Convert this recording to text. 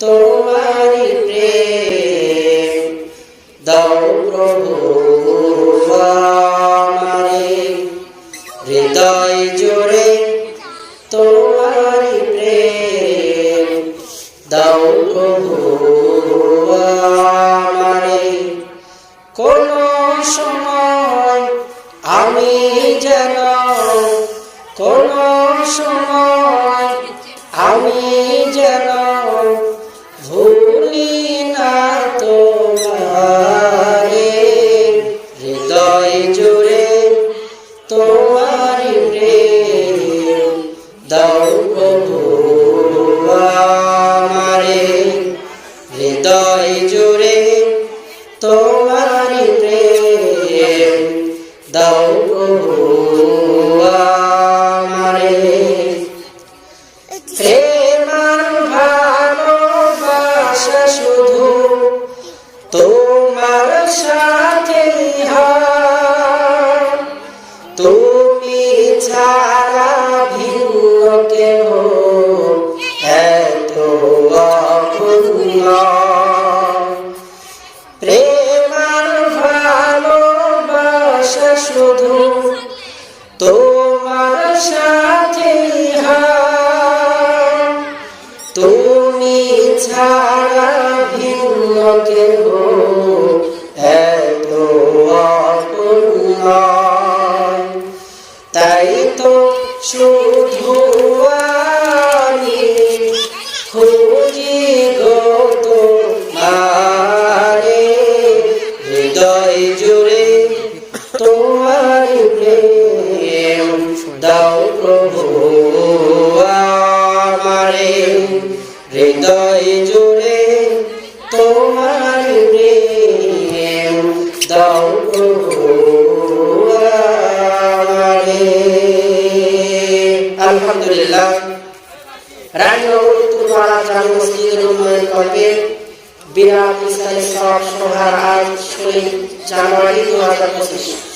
তোমারি প্রেম দাও প্রভু আমারে হৃদয় জুড়ে তোমারি প্রেম দাও প্রভু আমারে কোন সময় আমি যেন কোন সময় আমি যেন ভুলি না তোমারে হৃদয় জুড়ে তোমারি প্রেম দাও প্রভু আমারে হৃদয় জুড়ে তোমারি প্রেম দাও প্রভু আমারে প্রেম আর ভালোবাসা শুধু তোমার সাথে হয় তুমি ছাড়া ভিন্ন কেহ এত অপূর্ণ প্রেম আর ভালোবাসা শুধু তোমার সাথে হয় তুমি ছাড়া ভিন্ন কেহ এত অপূর্ণ তাই তো শুধু আমি খুঁজি গো তোমারে হৃদয় জুড়ে তোমার প্রেম দাও প্রভু আমারে হৃদয় জুড়ে তোমার প্রেম দাও প্রভু আমারে। আলহামদুলিল্লাহ রানীনগর উত্তরপাড়া জামে মসজিদের উন্নয়ন কল্পে বিরাট ইসলামী সভা সভার আজ 16 জানুয়ারি 2025